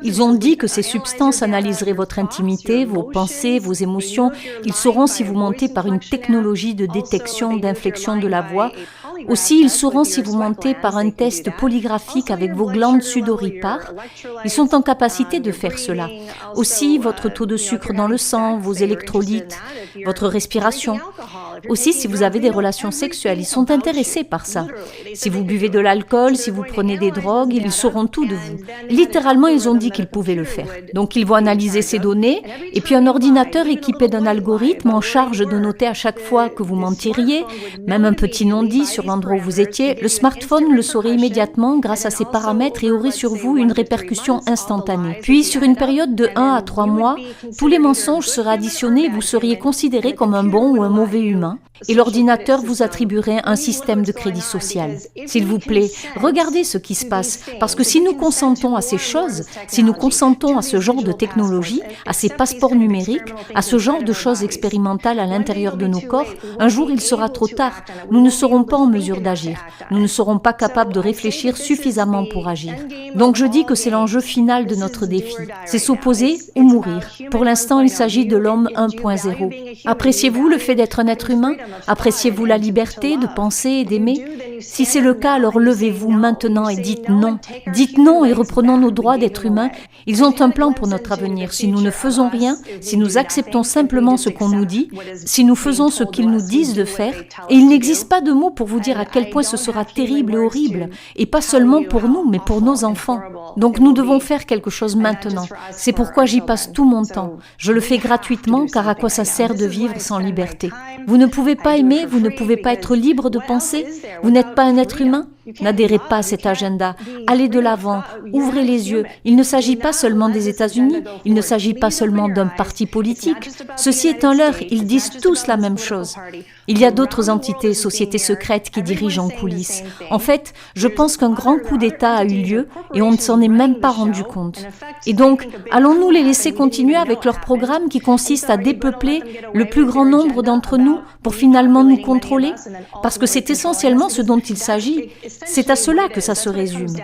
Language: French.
Ils ont dit que ces substances analyseraient votre intimité, vos pensées, vos émotions. Ils sauront si vous mentez par une technologie de détection d'inflexion de la voix. Aussi, ils sauront si vous mentez par un test polygraphique avec vos glandes sudoripares. Ils sont en capacité de faire cela. Aussi, votre taux de sucre dans le sang, vos électrolytes, votre respiration. Aussi, si vous avez des relations sexuelles, ils sont intéressés par ça. Si vous buvez de l'alcool, si vous prenez des drogues, ils sauront tout de vous. Littéralement, ils ont dit qu'ils pouvaient le faire. Donc, ils vont analyser ces données, et puis un ordinateur équipé d'un algorithme en charge de noter à chaque fois que vous mentiriez, même un petit non-dit sur l'endroit où vous étiez, le smartphone le saurait immédiatement grâce à ces paramètres et aurait sur vous une répercussion instantanée. Puis, sur une période de 1 à 3 mois, tous les mensonges seraient additionnés et vous seriez considéré comme un bon ou un mauvais humain. Et l'ordinateur vous attribuerait un système de crédit social. S'il vous plaît, regardez ce qui se passe, parce que si nous consentons à ces choses, si nous consentons à ce genre de technologie, à ces passeports numériques, à ce genre de choses expérimentales à l'intérieur de nos corps, un jour il sera trop tard. Nous ne serons pas en mesure d'agir. Nous ne serons pas capables de réfléchir suffisamment pour agir. Donc je dis que c'est l'enjeu final de notre défi. C'est s'opposer ou mourir. Pour l'instant, il s'agit de l'homme 1.0. Appréciez-vous le fait d'être un être humain ? Appréciez-vous la liberté de penser et d'aimer? Si c'est le cas, alors levez-vous maintenant et dites non. Dites non et reprenons nos droits d'être humains. Ils ont un plan pour notre avenir. Si nous ne faisons rien, si nous acceptons simplement ce qu'on nous dit, si nous faisons ce qu'ils nous disent de faire, et il n'existe pas de mots pour vous dire à quel point ce sera terrible et horrible, et pas seulement pour nous, mais pour nos enfants. Donc nous devons faire quelque chose maintenant. C'est pourquoi j'y passe tout mon temps. Je le fais gratuitement, car à quoi ça sert de vivre sans liberté? Vous ne pouvez pas aimer, vous ne pouvez pas être libre de penser, vous n'êtes pas un être humain. N'adhérez pas à cet agenda. Allez de l'avant, ouvrez les yeux. Il ne s'agit pas seulement des États-Unis, il ne s'agit pas seulement d'un parti politique. Ceci est un leurre, ils disent tous la même chose. Il y a d'autres entités, sociétés secrètes qui dirigent en coulisses. En fait, je pense qu'un grand coup d'État a eu lieu et on ne s'en est même pas rendu compte. Et donc, allons-nous les laisser continuer avec leur programme qui consiste à dépeupler le plus grand nombre d'entre nous pour finalement nous contrôler? Parce que c'est essentiellement ce dont il s'agit. C'est à cela que ça se résume.